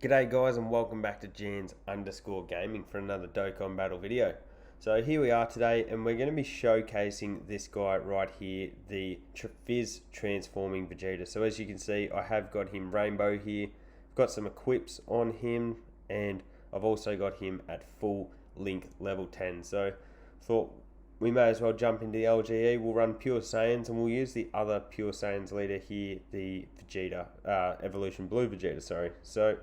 G'day guys and welcome back to Jans_gaming for another Dokkan battle video. So here we are today and we're going to be showcasing this guy right here, the PHY Transforming Vegeta. So as you can see, I have got him rainbow here, I've got some equips on him, and I've also got him at full link level 10. So thought we may as well jump into the LGE. We'll run Pure Saiyans and we'll use the other Pure Saiyans leader here, the Vegeta, Evolution Blue Vegeta, sorry. So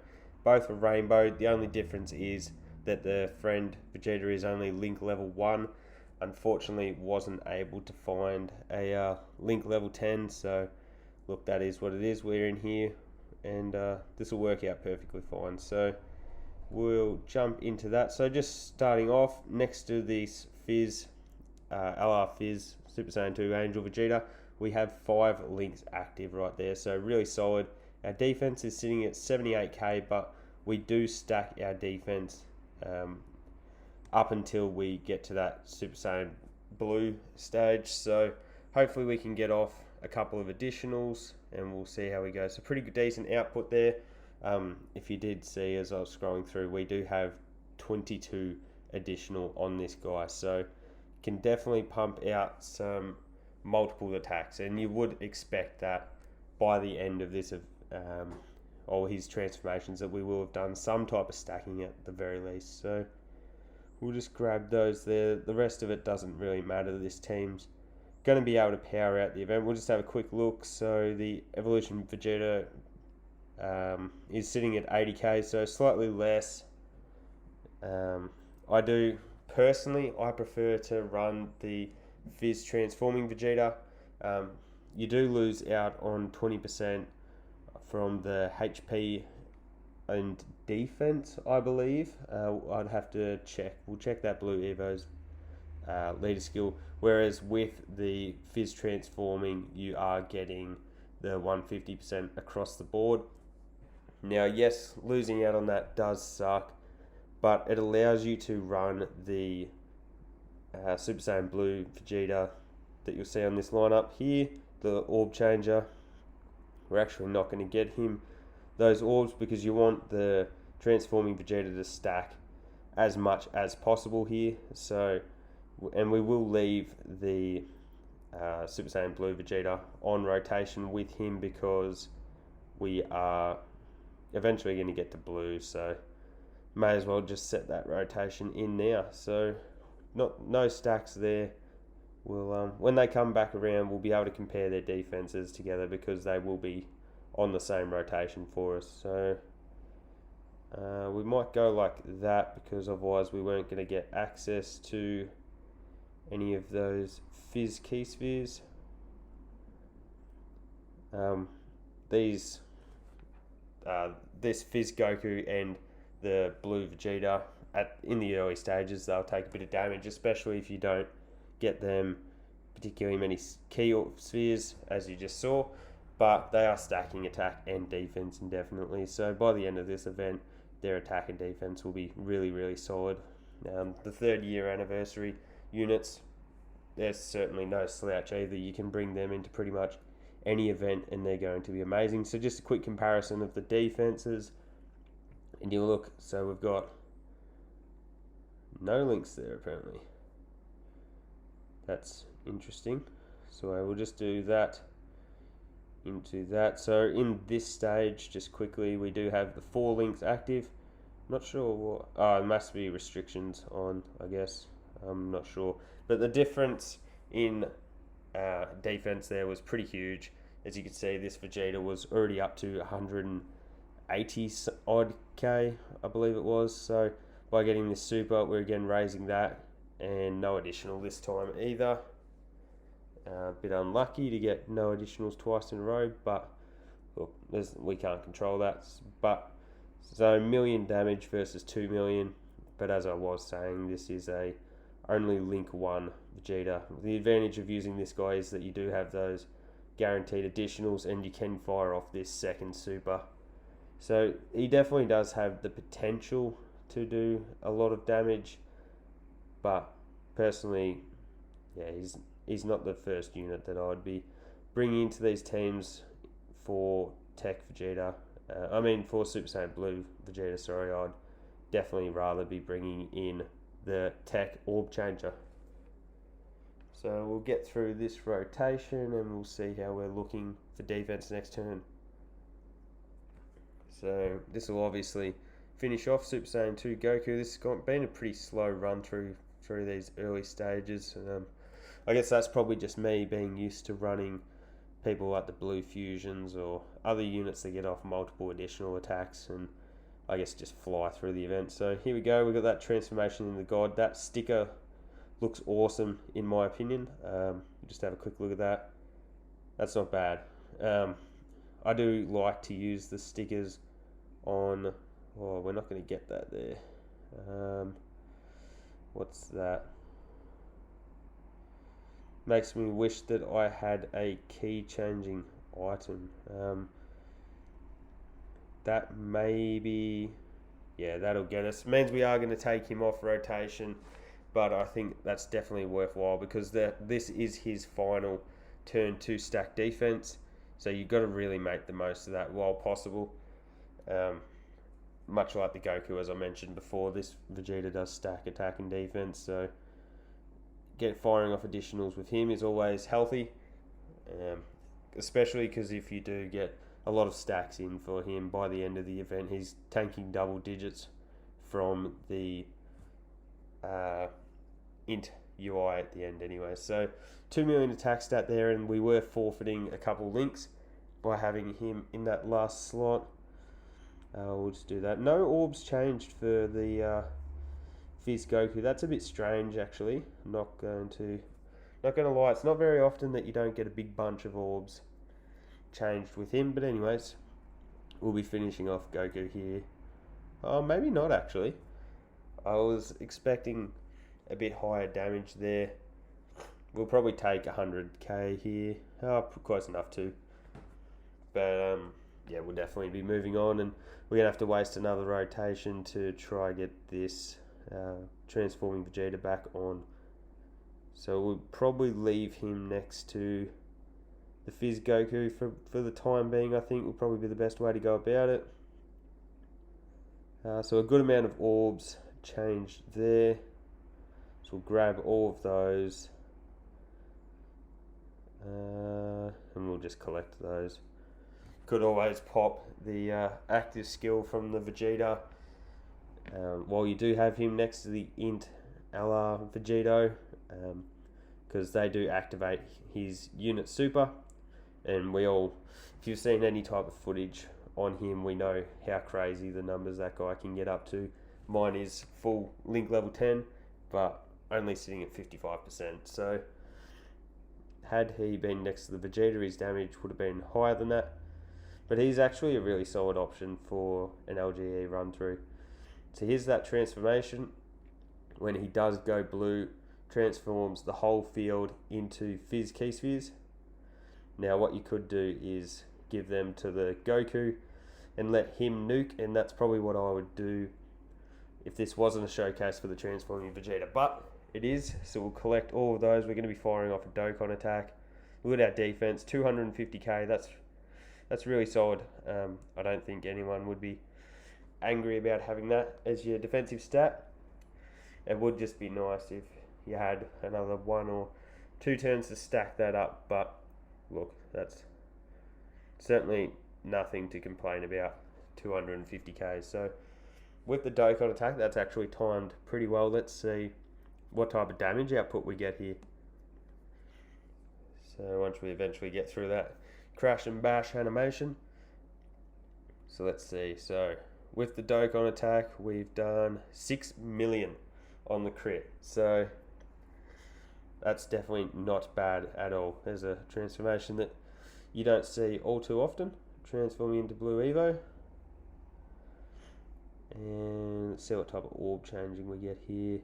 both are rainbow. The only difference is that the friend Vegeta is only link level 1. Unfortunately, wasn't able to find a link level 10. So, look, that is what it is. We're in here, and this will work out perfectly fine. So, we'll jump into that. So, just starting off, next to this Fizz, LR Fizz, Super Saiyan 2 Angel Vegeta, we have 5 links active right there. So, really solid. Our defense is sitting at 78k, but we do stack our defense up until we get to that Super Saiyan Blue stage. So hopefully we can get off a couple of additionals and we'll see how we go. So pretty good, decent output there. If you did see as I was scrolling through, we do have 22 additional on this guy. So can definitely pump out some multiple attacks, and you would expect that by the end of this all his transformations that we will have done some type of stacking at the very least. So we'll just grab those there. The rest of it doesn't really matter. This team's going to be able to power out the event. We'll just have a quick look. So the Evolution Vegeta is sitting at 80k, so slightly less. I do personally, I prefer to run the PHY Transforming Vegeta. You do lose out on 20% from the HP and defense, I believe. I'd have to check. We'll check that Blue Evo's leader skill. Whereas with the PHY Transforming, you are getting the 150% across the board. Now, yes, losing out on that does suck, but it allows you to run the Super Saiyan Blue Vegeta that you'll see on this lineup here, the Orb Changer. We're actually not going to get him those orbs because you want the Transforming Vegeta to stack as much as possible here. So, and we will leave the Super Saiyan Blue Vegeta on rotation with him because we are eventually going to get to blue. So, may as well just set that rotation in now. So, no stacks there. We'll, when they come back around, we'll be able to compare their defenses together because they will be on the same rotation for us. So we might go like that because otherwise we weren't going to get access to any of those Fizz key spheres. This Fizz Goku and the Blue Vegeta in the early stages, they'll take a bit of damage, especially if you don't get them particularly many key spheres, as you just saw, but they are stacking attack and defense indefinitely. So by the end of this event, their attack and defense will be really, really solid. The 3rd year anniversary units, there's certainly no slouch either. You can bring them into pretty much any event and they're going to be amazing. So just a quick comparison of the defenses, and you look, so we've got no links there apparently. That's interesting. So I will just do that into that. So in this stage, just quickly, we do have the 4 links active. Not sure what, there must be restrictions on, I guess. I'm not sure. But the difference in defense there was pretty huge. As you can see, this Vegeta was already up to 180 odd K, I believe it was. So by getting this super, we're again raising that. And no additional this time either. A bit unlucky to get no additionals twice in a row, but look, we can't control that. But so million damage versus 2 million. But as I was saying, this is a only link 1 Vegeta. The advantage of using this guy is that you do have those guaranteed additionals, and you can fire off this second super. So he definitely does have the potential to do a lot of damage. But personally, yeah, he's not the first unit that I'd be bringing into these teams for Tech Vegeta. For Super Saiyan Blue Vegeta, sorry, I'd definitely rather be bringing in the Tech Orb Changer. So we'll get through this rotation and we'll see how we're looking for defense next turn. So this will obviously finish off Super Saiyan 2 Goku. This has been a pretty slow run through these early stages. I guess that's probably just me being used to running people like the Blue Fusions or other units that get off multiple additional attacks and I guess just fly through the event. So here we go, we've got that transformation in the God. That sticker looks awesome in my opinion. Just have a quick look at that. That's not bad. I do like to use the stickers on, oh, we're not going to get that there. What's that? Makes me wish that I had a key changing item. That maybe, yeah, that'll get us. Means we are going to take him off rotation, but I think that's definitely worthwhile because this is his final turn 2 stack defense. So you've got to really make the most of that while possible. Much like the Goku, as I mentioned before, this Vegeta does stack attack and defense, so firing off additionals with him is always healthy, especially because if you do get a lot of stacks in for him by the end of the event, he's tanking double digits from the int UI at the end anyway. So 2 million attack stat there, and we were forfeiting a couple links by having him in that last slot. We'll just do that. No orbs changed for the Fizz Goku. That's a bit strange actually. I'm not going to lie, it's not very often that you don't get a big bunch of orbs changed with him, but anyways, we'll be finishing off Goku here. Oh, maybe not actually. I was expecting a bit higher damage there. We'll probably take 100k here. Close enough too. But yeah, we'll definitely be moving on, and we're gonna have to waste another rotation to try get this transforming Vegeta back on. So we'll probably leave him next to the Fizz Goku for the time being. I think will probably be the best way to go about it. So a good amount of orbs changed there. So we'll grab all of those. And we'll just collect those. Could always pop the active skill from the Vegeta while you do have him next to the int LR Vegito, because they do activate his unit super, and we all, if you've seen any type of footage on him, we know how crazy the numbers that guy can get up to. Mine is full link level 10, but only sitting at 55%. So had he been next to the Vegeta, his damage would have been higher than that. But he's actually a really solid option for an LGE run through. So here's that transformation. When he does go blue, transforms the whole field into Fizz Key Spheres. Now what you could do is give them to the Goku and let him nuke, and that's probably what I would do if this wasn't a showcase for the transforming Vegeta. But it is, so we'll collect all of those. We're going to be firing off a Dokkan attack. Look at our defense, 250k. That's really solid. I don't think anyone would be angry about having that as your defensive stat. It would just be nice if you had another 1 or 2 turns to stack that up, but look, that's certainly nothing to complain about, 250k. So with the Dokkan attack, that's actually timed pretty well. Let's see what type of damage output we get here. So once we eventually get through that crash and bash animation. So let's see. So with the Dokkan attack, we've done 6 million on the crit. So that's definitely not bad at all. There's a transformation that you don't see all too often, transforming into Blue Evo. And let's see what type of orb changing we get here.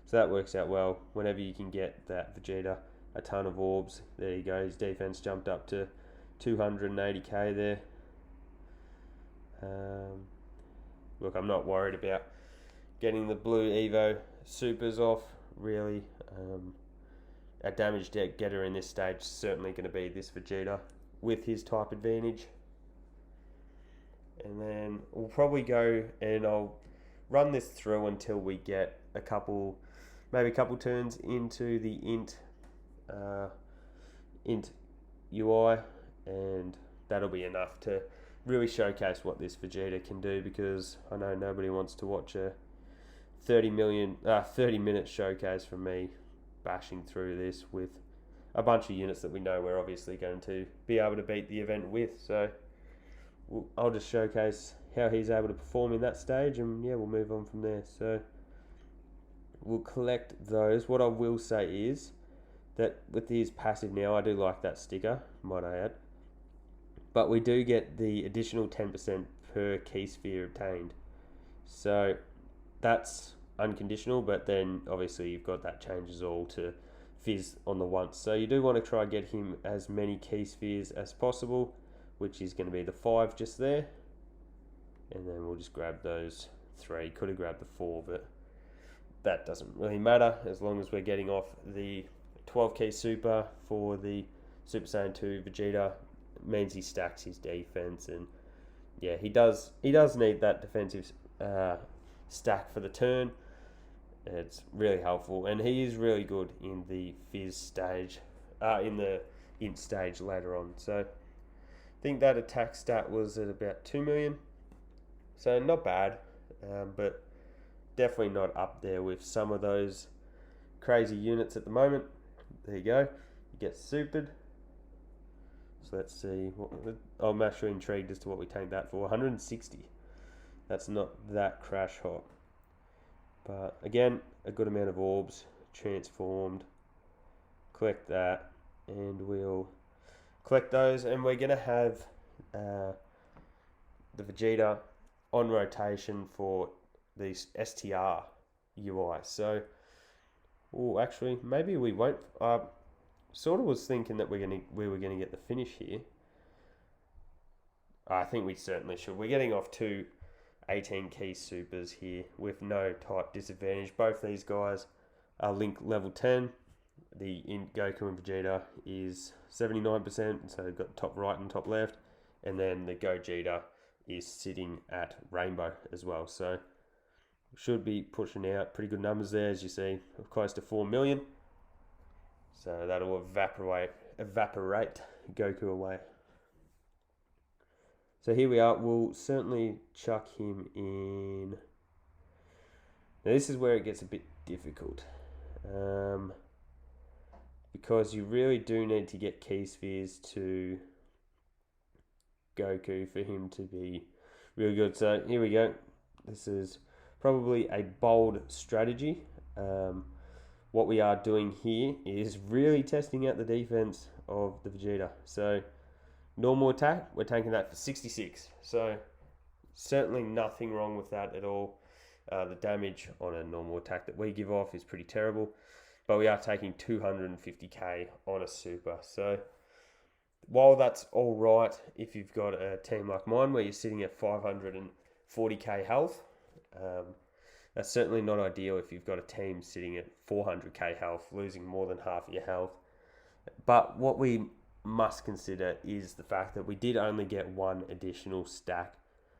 So that works out well. Whenever you can get that Vegeta a ton of orbs, there you go. His defense jumped up to 280k there. Look, I'm not worried about getting the Blue Evo supers off, really. A damage getter in this stage is certainly going to be this Vegeta with his type advantage. and then we'll probably go and I'll run this through until we get maybe a couple turns into the int UI, and that'll be enough to really showcase what this Vegeta can do, because I know nobody wants to watch a 30-minute showcase from me bashing through this with a bunch of units that we know we're obviously going to be able to beat the event with. So I'll just showcase how he's able to perform in that stage, and yeah, we'll move on from there. So we'll collect those. What I will say is that with his passive now, I do like that sticker, might I add, but we do get the additional 10% per key sphere obtained. So that's unconditional, but then obviously you've got that changes all to fizz on the once. So you do want to try and get him as many key spheres as possible, which is going to be the 5 just there. And then we'll just grab those 3. Could have grabbed the 4, but that doesn't really matter as long as we're getting off the 12 key super for the Super Saiyan 2 Vegeta. It means he stacks his defense, and yeah, he does need that defensive stack for the turn. It's really helpful, and he is really good in the fizz stage, in the int stage later on. So I think that attack stat was at about 2 million, so not bad, but definitely not up there with some of those crazy units at the moment. There you go, you get supered. So let's see, I'm actually intrigued as to what we take that for. 160. That's not that crash hot, but again, a good amount of orbs transformed. Collect that, and we'll collect those, and we're gonna have the Vegeta on rotation for the STR UI. So, actually, maybe we won't. Sort of was thinking that we were gonna get the finish here. I think we certainly should. We're getting off 2 18 key supers here with no type disadvantage. Both these guys are link level 10. The Goku and Vegeta is 79%, so we've got top right and top left, and then the Gogeta is sitting at rainbow as well. So should be pushing out pretty good numbers there, as you see, close to 4 million. So that'll evaporate Goku away. So here we are. We'll certainly chuck him in. Now this is where it gets a bit difficult, because you really do need to get key spheres to Goku for him to be really good. So here we go. This is probably a bold strategy. What we are doing here is really testing out the defense of the Vegeta. So normal attack, we're taking that for 66. So certainly nothing wrong with that at all. The damage on a normal attack that we give off is pretty terrible, but we are taking 250k on a super. So while that's all right, if you've got a team like mine where you're sitting at 540k health, that's certainly not ideal if you've got a team sitting at 400k health, losing more than half of your health. But what we must consider is the fact that we did only get 1 additional stack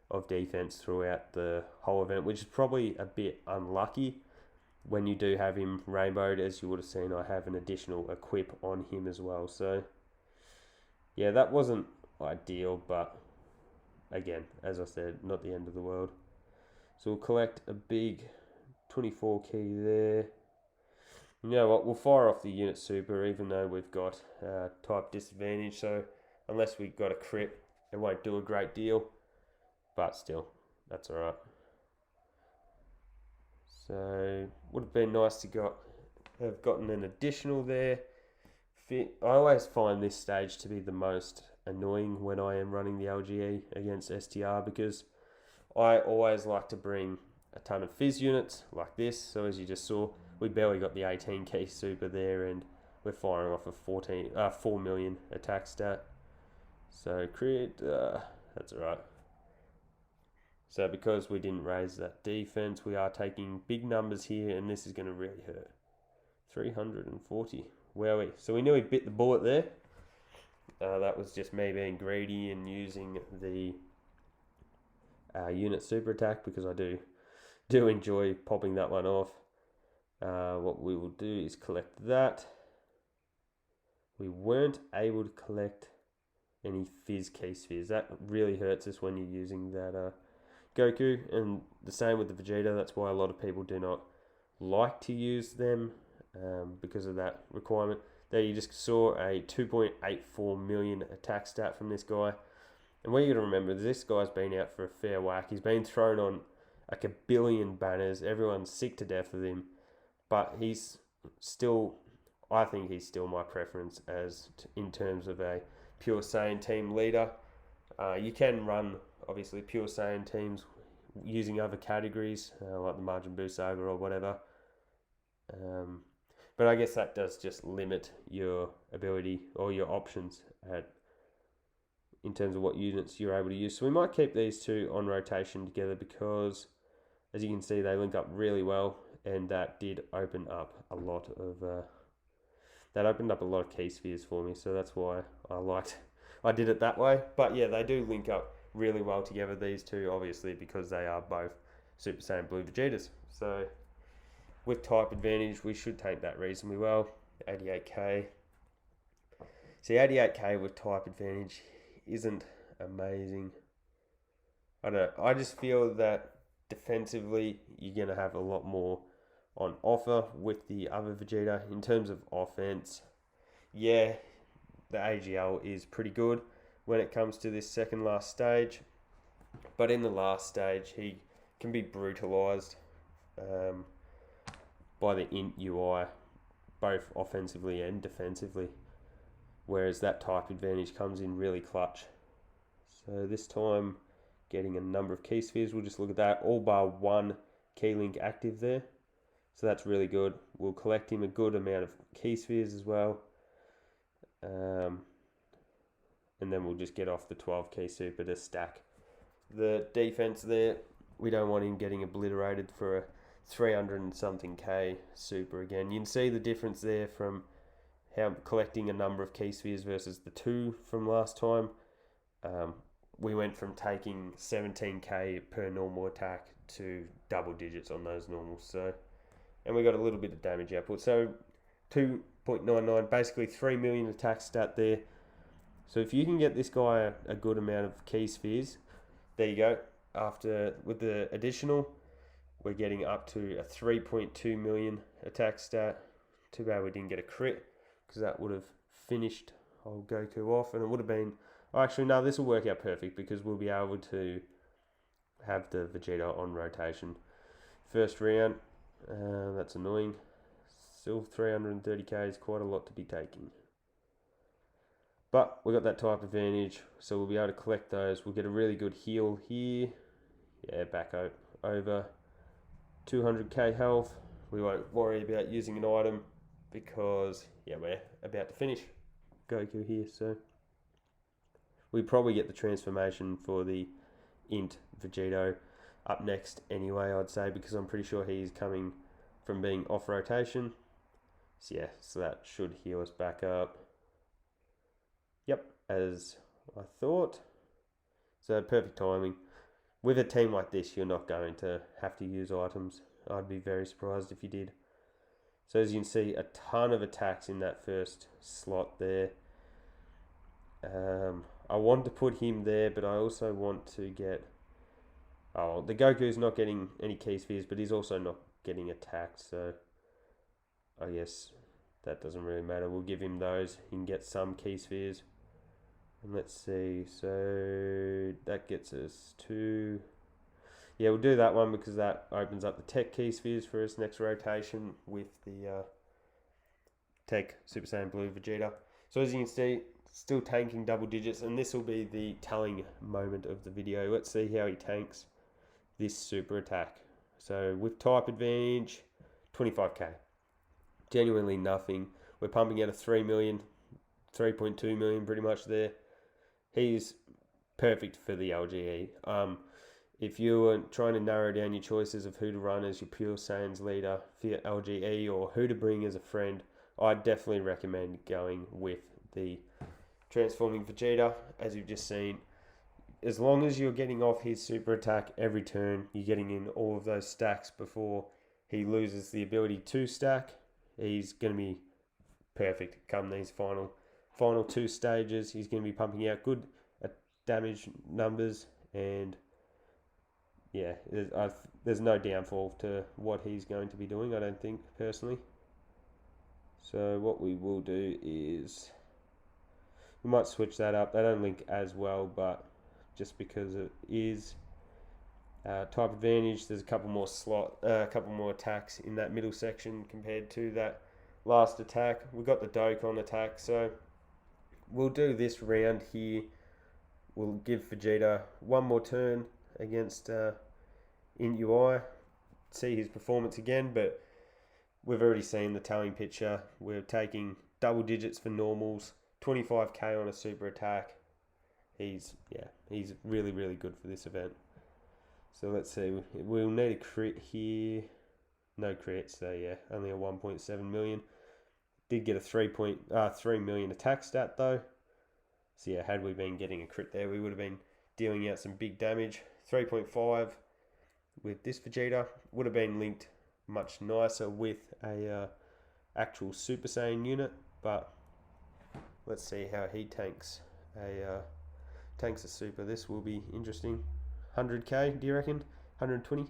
of defense throughout the whole event, which is probably a bit unlucky when you do have him rainbowed. As you would have seen, I have an additional equip on him as well. So yeah, that wasn't ideal, but again, as I said, not the end of the world. So we'll collect a big 24 key there. You know what, we'll fire off the unit super, even though we've got type disadvantage. So unless we've got a crit, it won't do a great deal, but still, that's all right. So would have been nice to have gotten an additional there. I always find this stage to be the most annoying when I am running the LGE against STR, because I always like to bring a ton of fizz units like this. So as you just saw, we barely got the 18 key super there, and we're firing off a 4 million attack stat. So crit, that's alright. So because we didn't raise that defense, we are taking big numbers here, and this is going to really hurt. 340. Wowie. So we nearly bit the bullet there. That was just me being greedy and using the unit super attack, because I do enjoy popping that one off. What we will do is collect that. We weren't able to collect any Fizz key spheres. That really hurts us when you're using that Goku, and the same with the Vegeta. That's why a lot of people do not like to use them, because of that requirement. There you just saw a 2.84 million attack stat from this guy. And what you got to remember, this guy's been out for a fair whack. He's been thrown on like a billion banners. Everyone's sick to death of him. But he's still, I think he's still my preference in terms of a pure Saiyan team leader. You can run, obviously, pure Saiyan teams using other categories, like the Majin Buu Saga or whatever. But I guess that does just limit your ability or your options in terms of what units you're able to use. So we might keep these two on rotation together, because as you can see, they link up really well, and that did open up a lot of key spheres for me. So that's why I did it that way. But yeah, they do link up really well together, these two, obviously, because they are both Super Saiyan Blue Vegetas. So with type advantage, we should take that reasonably well. 88k. See, 88k with type advantage isn't amazing. I don't know. I just feel that defensively, you're going to have a lot more on offer with the other Vegeta. In terms of offense, yeah, the AGL is pretty good when it comes to this second last stage. But in the last stage, he can be brutalized by the int UI, both offensively and defensively. Whereas that type advantage comes in really clutch. So this time, getting a number of key spheres, we'll just look at that. All bar one key link active there. So that's really good. We'll collect him a good amount of key spheres as well. And then we'll just get off the 12 key super to stack the defense there. We don't want him getting obliterated for a 300 and something K super again. You can see the difference there from how collecting a number of key spheres versus the 2 from last time. We went from taking 17k per normal attack to double digits on those normals. So, and we got a little bit of damage output. So 2.99, basically 3 million attack stat there. So if you can get this guy a good amount of key spheres, there you go. With the additional, we're getting up to a 3.2 million attack stat. Too bad we didn't get a crit, because that would have finished old Goku off, and it would have been... Actually, no, this will work out perfect, because we'll be able to have the Vegeta on rotation. First round, that's annoying. Still 330k is quite a lot to be taking. But we got that type advantage, so we'll be able to collect those. We'll get a really good heal here. Yeah, back over 200k health. We won't worry about using an item, because yeah, we're about to finish Goku here. So we probably get the transformation for the int Vegito up next anyway, I'd say, because I'm pretty sure he's coming from being off rotation. So yeah, so that should heal us back up. Yep, as I thought. So perfect timing. With a team like this, you're not going to have to use items. I'd be very surprised if you did. So as you can see, a ton of attacks in that first slot there. I want to put him there, but I also want to get... Oh, the Goku's not getting any key spheres, but he's also not getting attacked, so I guess that doesn't really matter. We'll give him those. He can get some key spheres. And let's see, so that gets us to... Yeah, we'll do that one, because that opens up the Tech key spheres for us next rotation with the Tech Super Saiyan Blue Vegeta. So as you can see, still tanking double digits, and this will be the telling moment of the video. Let's see how he tanks this super attack. So with type advantage, 25k. Genuinely nothing. We're pumping out a 3 million, 3.2 million pretty much there. He's perfect for the LGE. If you were trying to narrow down your choices of who to run as your pure Saiyans leader for your LGE, or who to bring as a friend, I'd definitely recommend going with the Transforming Vegeta. As you've just seen, as long as you're getting off his super attack every turn, you're getting in all of those stacks before he loses the ability to stack, he's going to be perfect come these final two stages. He's going to be pumping out good damage numbers, and yeah, there's no downfall to what he's going to be doing, I don't think, personally. So what we will do is we might switch that up. They don't link as well, but just because it is type advantage, there's a couple more attacks in that middle section compared to that last attack. We've got the Dokkan attack, so we'll do this round here. We'll give Vegeta one more turn against in UI, see his performance again, but we've already seen the telling picture. We're taking double digits for normals, 25k on a super attack. He's really, really good for this event. So let's see, we'll need a crit here. No crit, so yeah, only a 1.7 million. Did get a 3 million attack stat though. So yeah, had we been getting a crit there, we would have been dealing out some big damage. 3.5 with this Vegeta would have been linked much nicer with a actual Super Saiyan unit, but let's see how he tanks a super. This will be interesting. 100k, do you reckon? 120?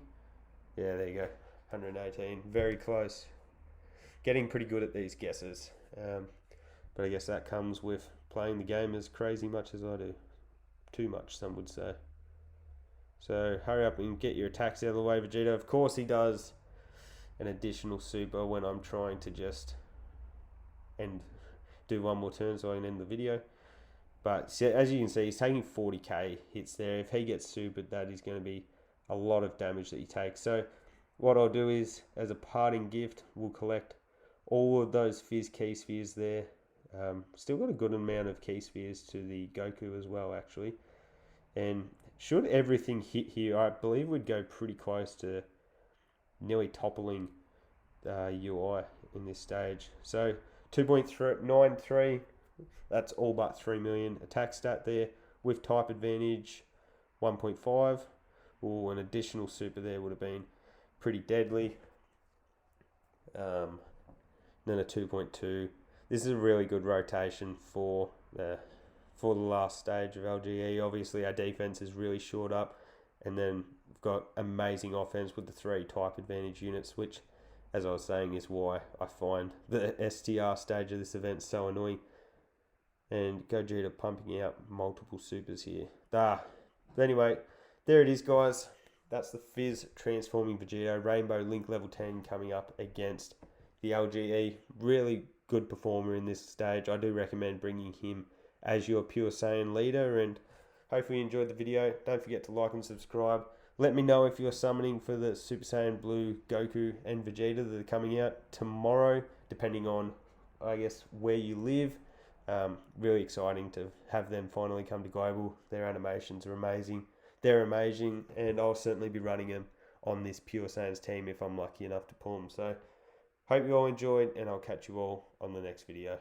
Yeah, there you go. 118, very close. Getting pretty good at these guesses, but I guess that comes with playing the game as crazy much as I do. Too much, some would say. So hurry up and get your attacks out of the way, Vegeta. Of course he does an additional super when I'm trying to just do one more turn so I can end the video. But as you can see, he's taking 40k hits there. If he gets supered, that is going to be a lot of damage that he takes. So what I'll do is, as a parting gift, we'll collect all of those Fizz Key Spheres there. Still got a good amount of Key Spheres to the Goku as well, actually. And should everything hit here, I believe we'd go pretty close to nearly toppling UI in this stage. So 2.93, that's all but 3 million attack stat there with type advantage 1.5. Oh, an additional super there would have been pretty deadly. Then a 2.2. This is a really good rotation for the last stage of LGE. Obviously, our defense is really shored up, and then we've got amazing offense with the 3 type advantage units, which, as I was saying, is why I find the STR stage of this event so annoying. And Gogeta pumping out multiple supers here. But anyway, there it is, guys. That's the Fizz Transforming Vegeta Rainbow Link level 10 coming up against the LGE. Really good performer in this stage. I do recommend bringing him as your Pure Saiyan leader, and hopefully you enjoyed the video. Don't forget to like and subscribe. Let me know if you're summoning for the Super Saiyan Blue Goku and Vegeta that are coming out tomorrow, depending on, I guess, where you live. Really exciting to have them finally come to global. Their animations are amazing. They're amazing, and I'll certainly be running them on this Pure Saiyans team if I'm lucky enough to pull them. So hope you all enjoyed, and I'll catch you all on the next video.